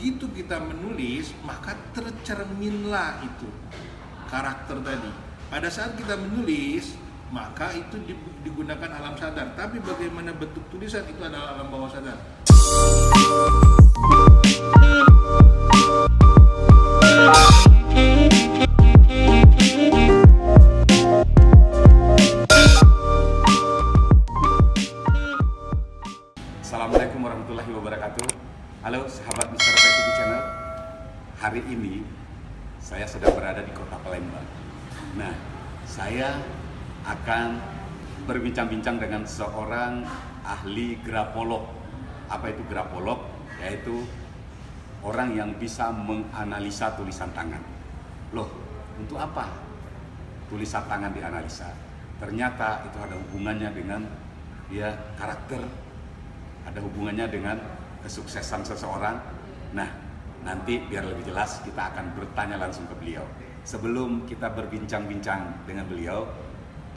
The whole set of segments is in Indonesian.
begitu kita menulis, maka tercerminlah itu karakter tadi. Pada saat kita menulis, maka itu digunakan alam sadar. Tapi bagaimana bentuk tulisan itu adalah alam bawah sadar. Assalamualaikum warahmatullahi wabarakatuh. Halo sahabat Mr. TV Channel. Hari ini saya sedang berada di kota Palembang. Nah, saya akan berbincang-bincang dengan seorang ahli grafolog. Apa itu grafolog? Yaitu orang yang bisa menganalisa tulisan tangan. Loh, untuk apa tulisan tangan dianalisa? Ternyata itu ada hubungannya dengan karakter, ada hubungannya dengan kesuksesan seseorang. Nah, nanti biar lebih jelas kita akan bertanya langsung ke beliau. Sebelum kita berbincang-bincang dengan beliau,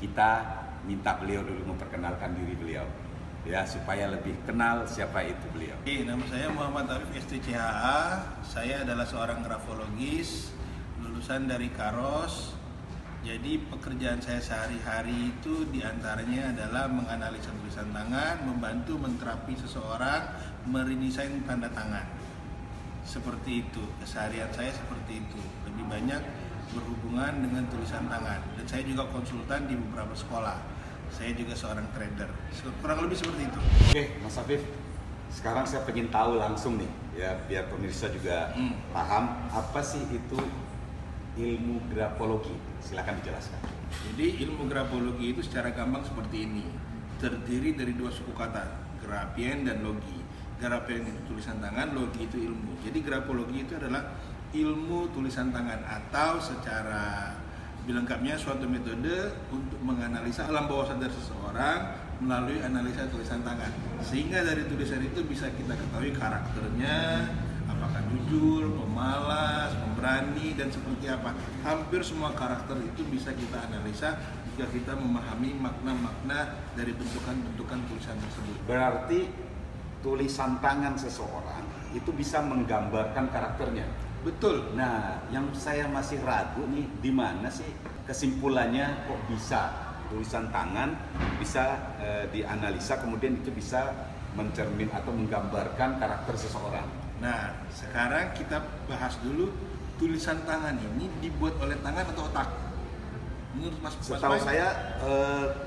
kita minta beliau dulu memperkenalkan diri beliau, ya, supaya lebih kenal siapa itu beliau. Nama saya Muhammad Afif STCHA. Saya adalah seorang grafologis lulusan dari Karos. Jadi pekerjaan saya sehari-hari itu diantaranya adalah menganalisa tulisan tangan, membantu menterapi seseorang, meredesain tanda tangan. Seperti itu, keseharian saya seperti itu. Lebih banyak berhubungan dengan tulisan tangan. Dan saya juga konsultan di beberapa sekolah. Saya juga seorang trader. Kurang lebih seperti itu. Oke, Mas Afif. Sekarang saya ingin tahu langsung nih, ya, biar pemirsa juga paham apa sih itu ilmu grafologi. Silakan dijelaskan. Jadi ilmu grafologi itu secara gampang seperti ini. Terdiri dari dua suku kata, grafien dan logi. Grafien itu tulisan tangan, logi itu ilmu. Jadi grafologi itu adalah ilmu tulisan tangan, atau secara lengkapnya suatu metode untuk menganalisa alam bawah sadar seseorang melalui analisa tulisan tangan. Sehingga dari tulisan itu bisa kita ketahui karakternya, apakah jujur, pemalas, pemberani, dan seperti apa. Hampir semua karakter itu bisa kita analisa jika kita memahami makna-makna dari bentukan-bentukan tulisan tersebut. Berarti tulisan tangan seseorang itu bisa menggambarkan karakternya. Betul. Nah, yang saya masih ragu nih, di mana sih kesimpulannya kok bisa tulisan tangan bisa dianalisa, kemudian itu bisa mencermin atau menggambarkan karakter seseorang. Nah, sekarang kita bahas dulu tulisan tangan ini dibuat oleh tangan atau otak? Menurut Mas Setahu saya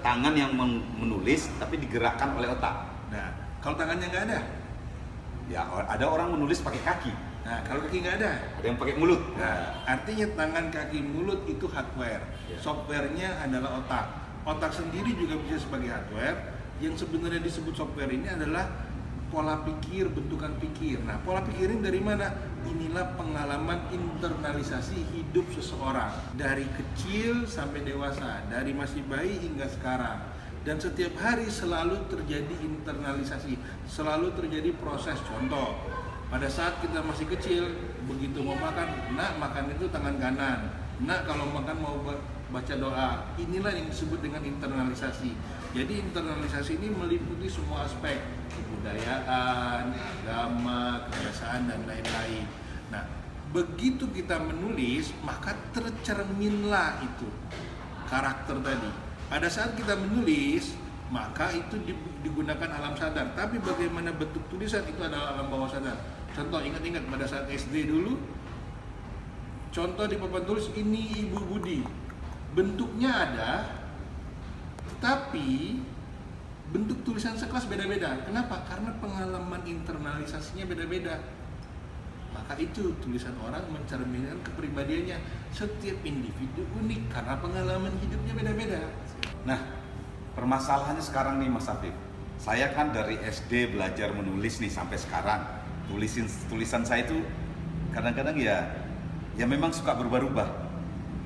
tangan yang menulis tapi digerakkan oleh otak. Nah, kalau tangannya nggak ada? Ya, ada orang menulis pakai kaki. Nah, kalau kaki nggak ada? Ada yang pakai mulut. Nah, artinya tangan, kaki, mulut itu hardware. Softwarenya adalah otak. Otak sendiri juga bisa sebagai hardware. Yang sebenarnya disebut software ini adalah pola pikir, bentukan pikir. Nah, pola pikir ini dari mana? Inilah pengalaman internalisasi hidup seseorang dari kecil sampai dewasa, dari masih bayi hingga sekarang. Dan setiap hari selalu terjadi internalisasi, selalu terjadi proses. Contoh, pada saat kita masih kecil, begitu mau makan, nak makan itu tangan kanan. Nak kalau makan mau baca doa. Inilah yang disebut dengan internalisasi. Jadi internalisasi ini meliputi semua aspek, kebudayaan, agama, kebiasaan, dan lain-lain. Nah, begitu kita menulis, maka tercerminlah itu karakter tadi. Pada saat kita menulis, maka itu digunakan alam sadar. Tapi bagaimana bentuk tulisan itu adalah alam bawah sadar. Contoh, ingat-ingat pada saat SD dulu, contoh di papan tulis ini Ibu Budi. Bentuknya ada, tapi bentuk tulisan sekelas beda-beda. Kenapa? Karena pengalaman internalisasinya beda-beda. Maka itu tulisan orang mencerminkan kepribadiannya. Setiap individu unik karena pengalaman hidupnya beda-beda. Nah, permasalahannya sekarang nih Mas Afif. Saya kan dari SD belajar menulis nih sampai sekarang. Tulisan saya itu kadang-kadang ya memang suka berubah-ubah.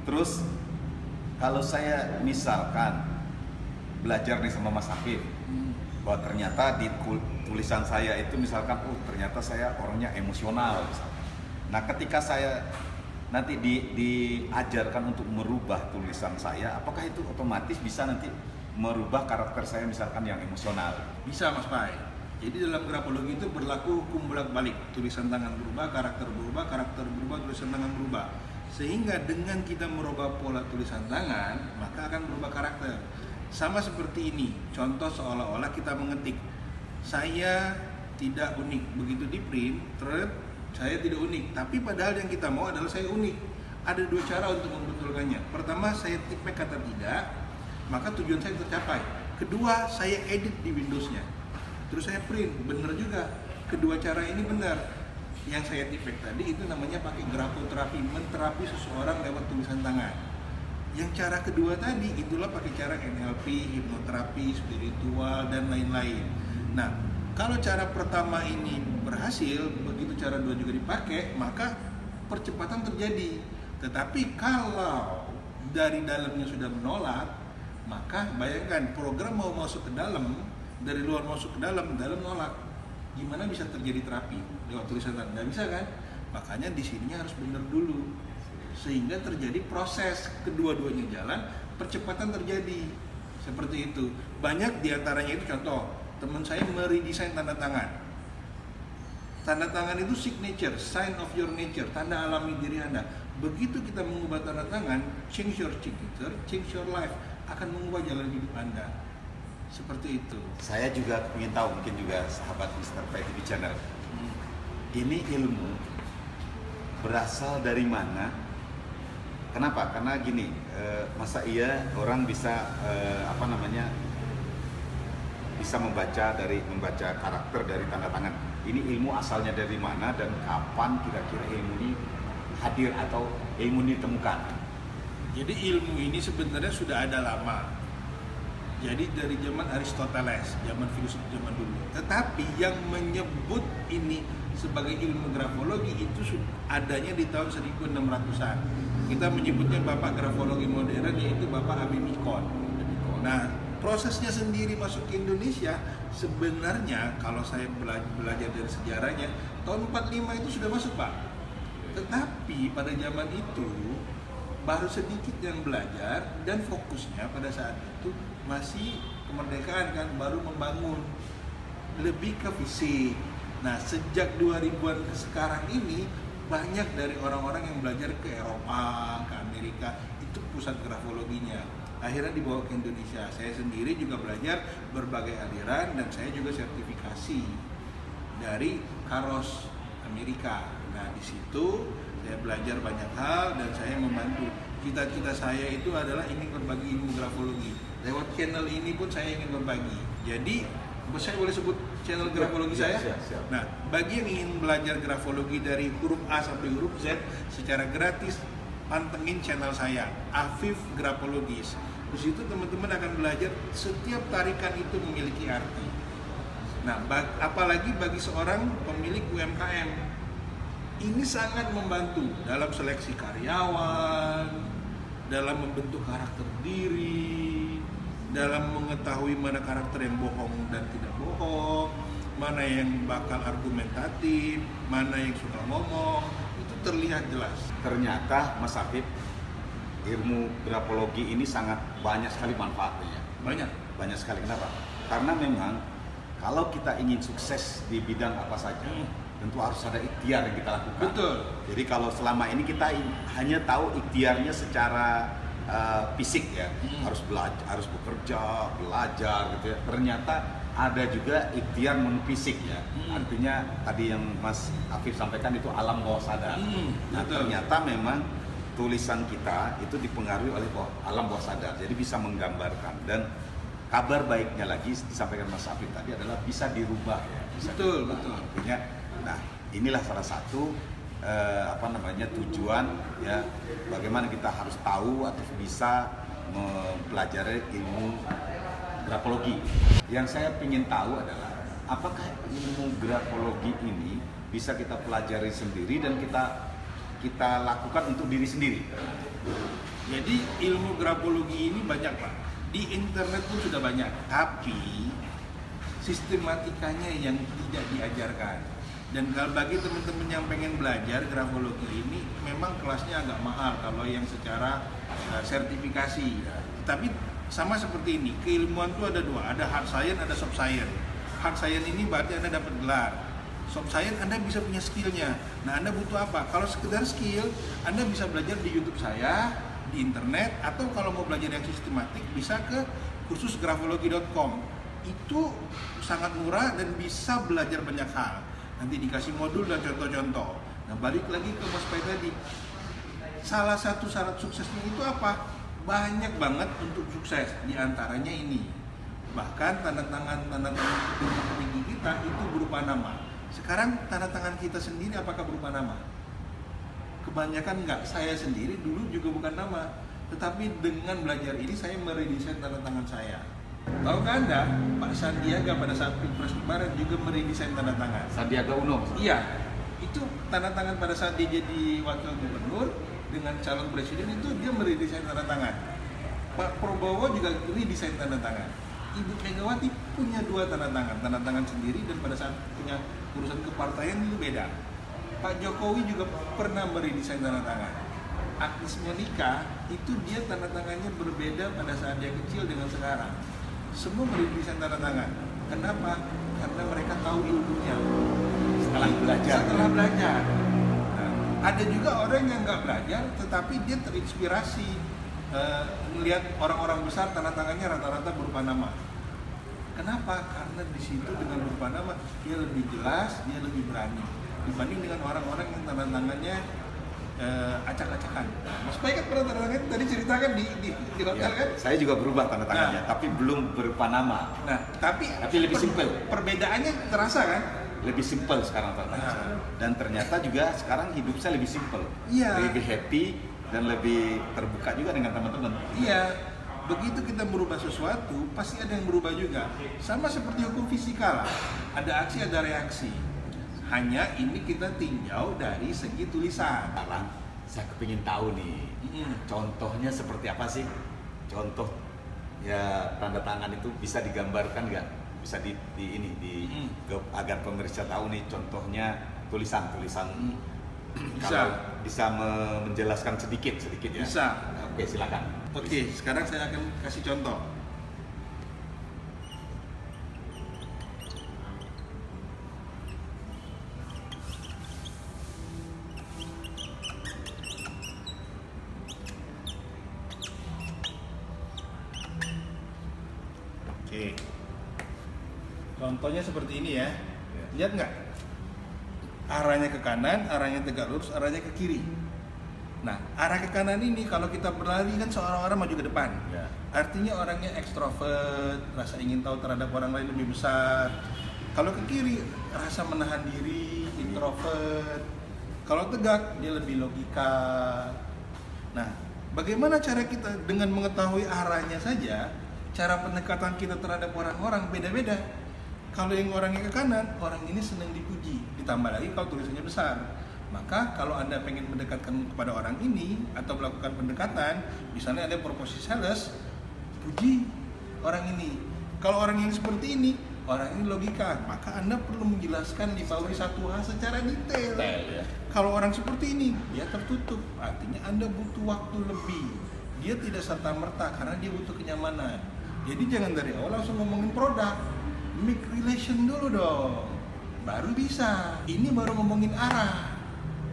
Terus kalau saya misalkan belajar nih sama Mas Afif, bahwa ternyata di tulisan saya itu misalkan, ternyata saya orangnya emosional misalkan. Nah, ketika saya nanti diajarkan untuk merubah tulisan saya, apakah itu otomatis bisa nanti merubah karakter saya misalkan yang emosional? Bisa, Mas Pai. Jadi dalam grafologi itu berlaku hukum bolak-balik, tulisan tangan berubah, karakter berubah, tulisan tangan berubah. Sehingga dengan kita merubah pola tulisan tangan, maka akan berubah karakter. Sama seperti ini, contoh seolah-olah kita mengetik, saya tidak unik, begitu di print, saya tidak unik. Tapi padahal yang kita mau adalah saya unik. Ada dua cara untuk membetulkannya. Pertama, saya tipek kata tidak, maka tujuan saya tercapai. Kedua, saya edit di Windows-nya. Terus saya print, benar juga. Kedua cara ini benar. Yang saya tipek tadi itu namanya pakai grafoterapi, menterapi seseorang lewat tulisan tangan. Yang cara kedua tadi itulah pakai cara NLP, hipnoterapi, spiritual dan lain-lain. Nah, kalau cara pertama ini berhasil, begitu cara dua juga dipakai, maka percepatan terjadi. Tetapi kalau dari dalamnya sudah menolak, maka bayangkan program mau masuk ke dalam, dari luar masuk ke dalam nolak. Gimana bisa terjadi terapi lewat tulisan tangan? Nggak bisa kan? Makanya di sininya harus benar dulu, sehingga terjadi proses kedua-duanya jalan, percepatan terjadi. Seperti itu. Banyak diantaranya itu contoh, teman saya meredesain tanda tangan. Tanda tangan itu signature, sign of your nature, tanda alami diri Anda. Begitu kita mengubah tanda tangan, change your signature, change your life, akan mengubah jalan hidup Anda. Seperti itu. Saya juga ingin tahu, mungkin juga sahabat Mr. PTV Channel, ini ilmu berasal dari mana? Kenapa? Karena gini, masa iya orang bisa bisa membaca karakter dari tanda tangan. Ini ilmu asalnya dari mana dan kapan kira-kira ilmu ini hadir atau ilmu ini ditemukan? Jadi ilmu ini sebenarnya sudah ada lama. Jadi dari zaman Aristoteles, zaman filsuf zaman dulu. Tetapi yang menyebut ini sebagai ilmu grafologi itu adanya di tahun 1600-an. Kita menyebutnya bapak grafologi modern, yaitu Bapak Abimikon. Nah, prosesnya sendiri masuk ke Indonesia sebenarnya kalau saya belajar dari sejarahnya tahun 45 itu sudah masuk, Pak. Tetapi pada zaman itu baru sedikit yang belajar dan fokusnya pada saat itu masih kemerdekaan kan, baru membangun lebih ke fisik. Nah, sejak 2000-an ke sekarang ini banyak dari orang-orang yang belajar ke Eropa, ke Amerika, itu pusat grafologinya. Akhirnya dibawa ke Indonesia. Saya sendiri juga belajar berbagai aliran dan saya juga sertifikasi dari Karos Amerika. Nah, di situ saya belajar banyak hal dan saya membantu. Cita-cita saya itu adalah ingin berbagi ilmu grafologi. Lewat channel ini pun saya ingin berbagi. Jadi, saya boleh sebut channel grafologi saya? Siap. Nah, bagi yang ingin belajar grafologi dari huruf A sampai huruf Z secara gratis, pantengin channel saya, Afif Grapologis. Di situ teman-teman akan belajar setiap tarikan itu memiliki arti. Nah, apalagi bagi seorang pemilik UMKM, ini sangat membantu dalam seleksi karyawan, dalam membentuk karakter diri, dalam mengetahui mana karakter yang bohong dan tidak bohong, mana yang bakal argumentatif, mana yang suka ngomong, itu terlihat jelas. Ternyata Mas Afif, ilmu grafologi ini sangat banyak sekali manfaatnya. Banyak sekali. Kenapa? Karena memang kalau kita ingin sukses di bidang apa saja, tentu harus ada ikhtiar yang kita lakukan. Betul. Jadi kalau selama ini kita hanya tahu ikhtiarnya secara fisik ya, harus bekerja, belajar gitu ya. Ternyata ada juga ikhtiar non fisik ya. Artinya tadi yang Mas Afif sampaikan itu alam bawah sadar. Nah, betul. ternyata memang tulisan kita itu dipengaruhi oleh alam bawah sadar. Jadi bisa menggambarkan, dan kabar baiknya lagi disampaikan Mas Afif tadi adalah bisa dirubah ya. Betul. Artinya, nah inilah salah satu tujuan ya, bagaimana kita harus tahu atau bisa mempelajari ilmu grafologi. Yang saya ingin tahu adalah apakah ilmu grafologi ini bisa kita pelajari sendiri dan kita lakukan untuk diri sendiri. Jadi ilmu grafologi ini banyak, Pak. Di internet pun sudah banyak, tapi sistematikanya yang tidak diajarkan. Dan kalau bagi teman-teman yang pengen belajar grafologi ini, memang kelasnya agak mahal kalau yang secara sertifikasi. Tapi sama seperti ini, keilmuan itu ada dua, ada hard science, ada soft science. hard science ini berarti Anda dapat gelar. Soft science Anda bisa punya skillnya. Nah, Anda butuh apa? Kalau sekedar skill, Anda bisa belajar di YouTube saya, di internet, atau kalau mau belajar yang sistematik bisa ke kursus grafologi.com. Itu sangat murah dan bisa belajar banyak hal. Nanti dikasih modul dan contoh-contoh. Nah, balik lagi ke Mas Pai tadi. Salah satu syarat suksesnya itu apa? Banyak banget untuk sukses. Di antaranya ini. Bahkan tanda tangan tinggi kita itu berupa nama. Sekarang tanda tangan kita sendiri apakah berupa nama? Kebanyakan enggak. Saya sendiri dulu juga bukan nama, tetapi dengan belajar ini saya meredesain tanda tangan saya. Tahukah Anda, Pak Sandiaga pada saat Pilpres kemarin juga meredesain tanda tangan. Sandiaga Uno. Iya, itu tanda tangan pada saat dia jadi wakil gubernur dengan calon presiden itu dia meredesain tanda tangan. Pak Prabowo juga redesain tanda tangan. Ibu Megawati punya 2 tanda tangan sendiri, dan pada saat punya urusan kepartaian itu beda. Pak Jokowi juga pernah meredesain tanda tangan. Agnes Monica itu dia tanda tangannya berbeda pada saat dia kecil dengan sekarang. Semua meredesain tanda tangan. Kenapa? Karena mereka tahu ilmunya Setelah belajar. Nah, ada juga orang yang nggak belajar, tetapi dia terinspirasi melihat orang-orang besar tanda tangannya rata-rata berupa nama. Kenapa? Karena di situ dengan berupa nama dia lebih jelas, dia lebih berani dibanding dengan orang-orang yang tanda tangannya acak-acakan. Mas Pai kan pernah tanda tangan tadi ceritakan di hotel kan? Saya juga berubah tanda tangannya, tapi belum berupa nama. Nah, tapi lebih simpel. Perbedaannya terasa kan? Lebih simpel sekarang tanda tangan saya. Dan ternyata juga sekarang hidup saya lebih simpel. Iya. Lebih happy dan lebih terbuka juga dengan teman-teman. Iya, begitu kita merubah sesuatu, pasti ada yang berubah juga. Sama seperti hukum fisika lah, ada aksi, ada reaksi. Hanya ini kita tinjau dari segi tulisan. Sekarang saya kepingin tahu nih, contohnya seperti apa sih? Contoh ya tanda tangan itu bisa digambarkan nggak? Bisa agar pemirsa tahu nih contohnya tulisan. Kalau bisa menjelaskan sedikit ya. Bisa. Oke, silakan. Oke, sekarang saya akan kasih contoh. Oke. Contohnya seperti ini ya. Lihat nggak? Arahnya ke kanan, arahnya tegak lurus, arahnya ke kiri. Nah, arah ke kanan ini kalau kita berlari kan seorang-orang maju ke depan. Ya. Artinya orangnya ekstrovert, rasa ingin tahu terhadap orang lain lebih besar. Kalau ke kiri, rasa menahan diri, introvert. Kalau tegak, dia lebih logika. Nah, bagaimana cara kita dengan mengetahui arahnya saja, cara pendekatan kita terhadap orang-orang beda-beda. Kalau yang orangnya ke kanan, orang ini senang dipuji. Ditambah lagi kalau tulisannya besar. Maka kalau Anda pengen mendekatkan kepada orang ini atau melakukan pendekatan, misalnya ada proposal sales, puji orang ini. Kalau orang yang seperti ini, orang ini logika, maka Anda perlu menjelaskan di bawah satu hal secara detail. Ya. Kalau orang seperti ini, dia tertutup, artinya Anda butuh waktu lebih. Dia tidak serta-merta karena dia butuh kenyamanan. Jadi jangan dari awal langsung ngomongin produk. Make relation dulu dong, baru bisa. Ini baru ngomongin arah,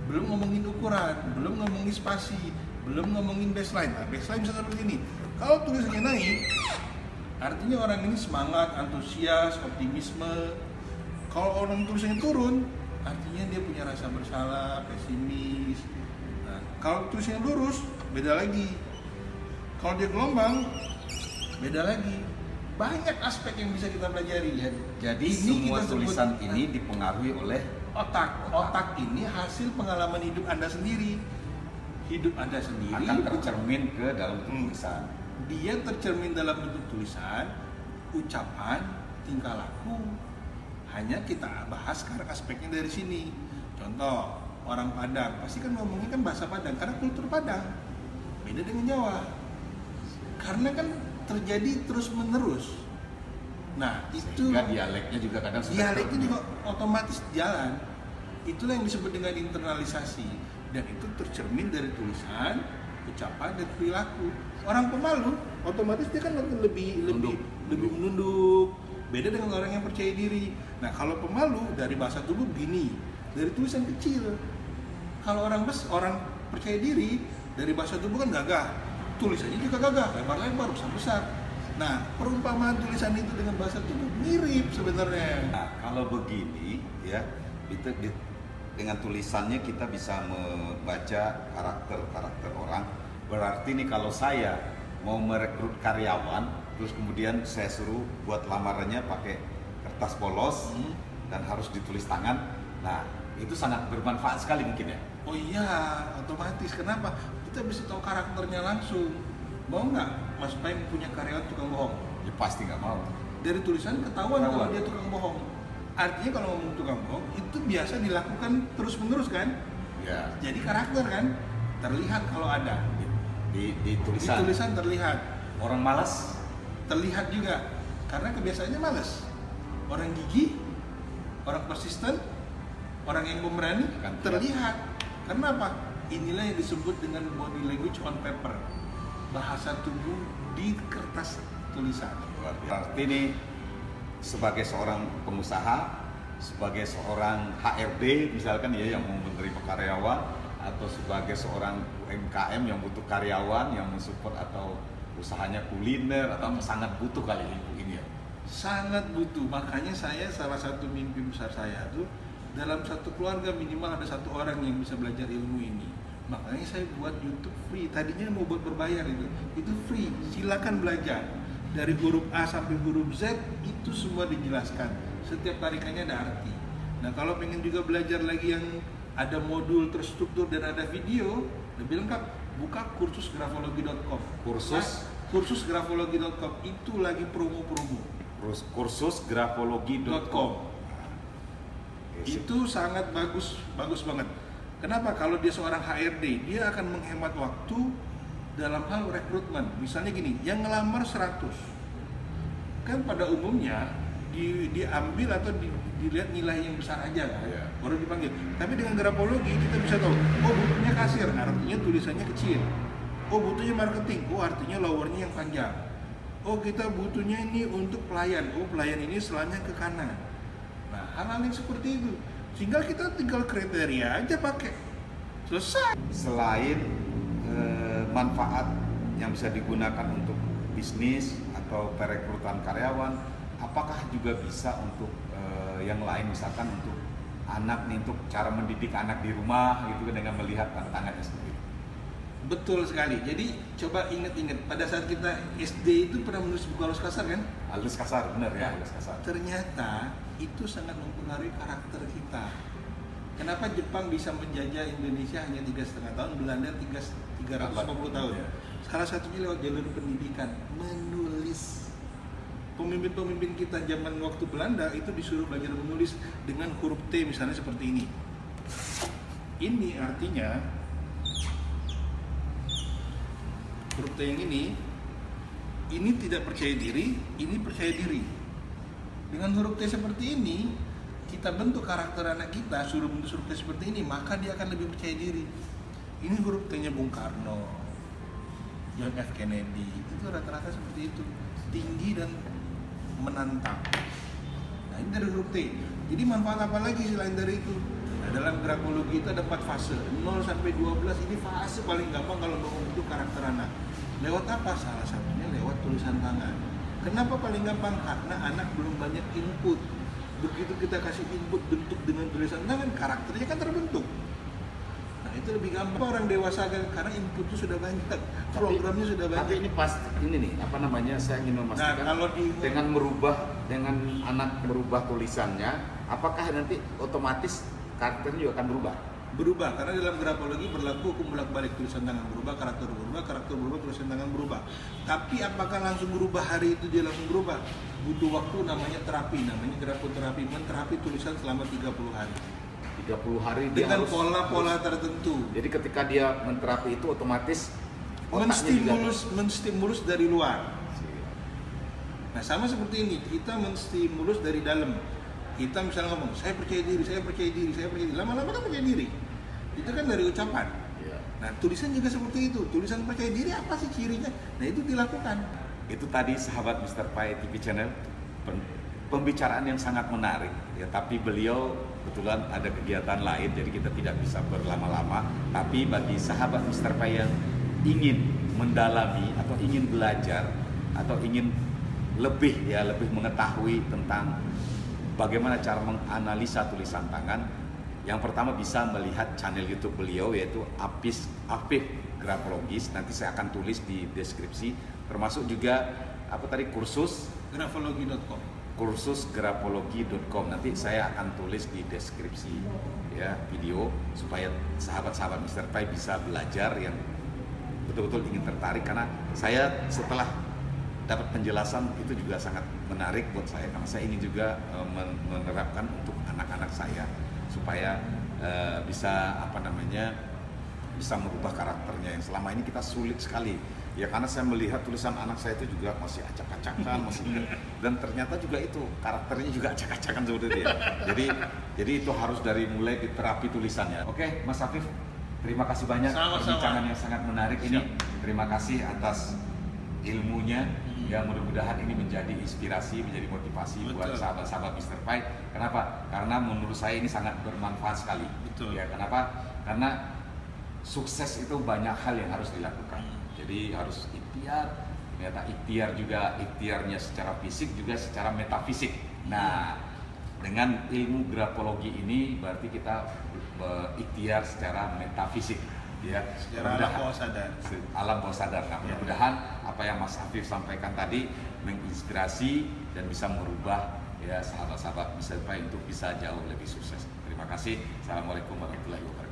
belum ngomongin ukuran, belum ngomongin spasi, belum ngomongin baseline. Nah, baseline bisa seperti ini. Kalau tulisannya naik, artinya orang ini semangat, antusias, optimisme. Kalau orang tulisannya turun, artinya dia punya rasa bersalah, pesimis. Nah, kalau tulisannya lurus, beda lagi. Kalau dia gelombang, beda lagi. Banyak aspek yang bisa kita pelajari. Jadi ini semua kita tulisan sebut, ini dipengaruhi oleh otak. Otak ini hasil pengalaman hidup Anda sendiri. Hidup Anda sendiri akan tercermin ke dalam tulisan. Dia tercermin dalam bentuk tulisan, ucapan, tingkah laku. Hanya kita bahas sekarang aspeknya dari sini. Contoh, orang Padang pasti kan ngomongnya kan bahasa Padang karena kultur Padang. Beda dengan Jawa. Karena kan terjadi terus menerus. Nah, itu sehingga dialeknya juga kadang dialeknya juga otomatis jalan. Itulah yang disebut dengan internalisasi, dan itu tercermin dari tulisan, ucapan, dan perilaku. Orang pemalu otomatis dia kan lebih menunduk, Beda dengan orang yang percaya diri. Nah, kalau pemalu dari bahasa tubuh begini, dari tulisan kecil. Kalau orang percaya diri dari bahasa tubuh kan gagah, tulisannya juga gagah, lebar-lebar, besar-besar. Nah, perumpamaan tulisan itu dengan bahasa tubuh mirip sebenarnya. Nah, kalau begini ya, dengan tulisannya kita bisa membaca karakter orang. Berarti nih kalau saya mau merekrut karyawan, terus kemudian saya suruh buat lamarannya pakai kertas polos dan harus ditulis tangan. Nah, itu sangat bermanfaat sekali mungkin ya. Oh iya, otomatis. Kenapa? Kita bisa tahu karakternya langsung. Mau nggak Mas Peng punya karyawan tukang bohong? Ya pasti nggak mau. Dari tulisan ketahuan kalau dia tukang bohong. Artinya kalau ngomong tukang bohong itu biasa dilakukan terus-menerus kan? Ya. Jadi karakter kan terlihat kalau ada. Di tulisan. Di tulisan terlihat. Orang malas Terlihat juga karena kebiasaannya malas. Orang gigih, orang persisten, orang yang pemberani Akan terlihat. Karena apa? Inilah yang disebut dengan body language on paper. Bahasa tubuh di kertas tulisan. Berarti ini sebagai seorang pengusaha, sebagai seorang HRD misalkan ya yang mau menerima karyawan, atau sebagai seorang UMKM yang butuh karyawan yang mensupport atau usahanya kuliner atau sangat butuh kali ini ya. Sangat butuh. Makanya saya salah satu mimpi besar saya tuh dalam satu keluarga minimal ada satu orang yang bisa belajar ilmu ini. Makanya saya buat YouTube free. Tadinya mau buat berbayar itu free. Silakan belajar dari huruf A sampai huruf Z itu semua dijelaskan. Setiap tarikannya ada arti. Nah kalau pengen juga belajar lagi yang ada modul terstruktur dan ada video lebih lengkap, buka kursusgrafologi.com. Kursusgrafologi.com itu lagi promo-promo. Kursusgrafologi.com. Itu sangat bagus banget. Kenapa? Kalau dia seorang HRD, dia akan menghemat waktu dalam hal rekrutmen. Misalnya gini, yang ngelamar 100 kan pada umumnya diambil atau dilihat nilai yang besar aja kan, baru dipanggil. Tapi dengan grafologi kita bisa tahu, oh butuhnya kasir, artinya tulisannya kecil. Oh butuhnya marketing, oh artinya lowernya yang panjang. Oh kita butuhnya ini untuk pelayan, oh pelayan ini selanya ke kanan. Nah hal-hal yang seperti itu, sehingga kita tinggal kriteria aja pakai, selesai. Selain manfaat yang bisa digunakan untuk bisnis atau perekrutan karyawan, apakah juga bisa untuk yang lain, misalkan untuk anak nih, untuk cara mendidik anak di rumah gitu dengan melihat tantangannya sendiri? Betul sekali. Jadi coba ingat-ingat pada saat kita SD itu pernah menulis buku halus kasar kan? Halus kasar, benar ya, halus kasar. Ternyata itu sangat mempengaruhi karakter kita. Kenapa Jepang bisa menjajah Indonesia hanya 3,5 tahun, Belanda 350 tahun? Salah satunya lewat jalur pendidikan, menulis. Pemimpin-pemimpin kita zaman waktu Belanda itu disuruh belajar menulis dengan huruf T misalnya seperti ini. Ini artinya huruf T yang ini tidak percaya diri, ini percaya diri. Dengan huruf T seperti ini, kita bentuk karakter anak kita, suruh bentuk huruf T seperti ini, maka dia akan lebih percaya diri. Ini huruf T-nya Bung Karno, John F. Kennedy, itu rata-rata seperti itu, tinggi dan menantang. Nah ini dari huruf T. Jadi manfaat apa lagi selain dari itu? Nah, dalam grafologi itu ada 4 fase, 0 sampai 12 ini fase paling gampang kalau mau membentuk karakter anak. Lewat apa? Salah satunya lewat tulisan tangan. Kenapa paling gampang? Karena anak belum banyak input. Begitu kita kasih input bentuk dengan tulisan tangan, karakternya kan terbentuk. Nah itu lebih gampang orang dewasa kan, karena inputnya sudah banyak, programnya sudah banyak. Tapi ini pas ini nih, apa namanya, saya ingin memastikan, kalau dengan anak merubah tulisannya, apakah nanti otomatis karakternya juga akan berubah? Karena dalam grafologi berlaku hukum bolak-balik, tulisan tangan berubah, karakter berubah, tulisan tangan berubah. Tapi apakah langsung berubah hari itu dia langsung berubah? Butuh waktu, namanya terapi, namanya grafoterapi, menterapi tulisan selama 30 hari. 30 hari dia Dengan harus pola-pola tertentu. Jadi ketika dia menterapi itu otomatis menstimulus dari luar. Nah sama seperti ini, kita menstimulus dari dalam. Kita misalnya ngomong, saya percaya diri, lama-lama kan percaya diri. Itu kan dari ucapan. Nah tulisan juga seperti itu, tulisan percaya diri apa sih cirinya? Nah itu dilakukan. Itu tadi sahabat Mr. Pai TV Channel pembicaraan yang sangat menarik ya, tapi beliau kebetulan ada kegiatan lain jadi kita tidak bisa berlama-lama. Tapi bagi sahabat Mr. Pai yang ingin mendalami atau ingin belajar atau ingin lebih mengetahui tentang bagaimana cara menganalisa tulisan tangan, yang pertama bisa melihat channel YouTube beliau yaitu Apif Grafologis. Nanti saya akan tulis di deskripsi, termasuk juga kursus grafologi.com. Nanti saya akan tulis di deskripsi ya video supaya sahabat-sahabat Mr. Pai bisa belajar yang betul-betul ingin tertarik, karena saya setelah dapat penjelasan itu juga sangat menarik buat saya, karena saya ingin juga menerapkan untuk anak-anak saya supaya bisa bisa merubah karakternya yang selama ini kita sulit sekali ya, karena saya melihat tulisan anak saya itu juga masih acak-acakan dan ternyata juga itu karakternya juga acak-acakan seperti itu ya. Jadi itu harus dari mulai di terapi tulisannya. Oke, Mas Afif, terima kasih banyak perbincangan yang sangat menarik ini. Terima kasih atas ilmunya. Ya, mudah-mudahan ini menjadi inspirasi, menjadi motivasi buat sahabat-sahabat Mr. Pai. Kenapa? Karena menurut saya ini sangat bermanfaat sekali. Betul. Ya, kenapa? Karena sukses itu banyak hal yang harus dilakukan. Jadi harus ikhtiar. Ternyata ikhtiarnya secara fisik juga secara metafisik. Nah, dengan ilmu grafologi ini berarti kita berikhtiar secara metafisik. Ya, secara alam bawah sadar. Nah, mudah-mudahan apa yang Mas Afif sampaikan tadi menginspirasi dan bisa merubah ya sahabat-sahabat Mr. Pai untuk bisa jauh lebih sukses. Terima kasih. Assalamualaikum warahmatullahi wabarakatuh.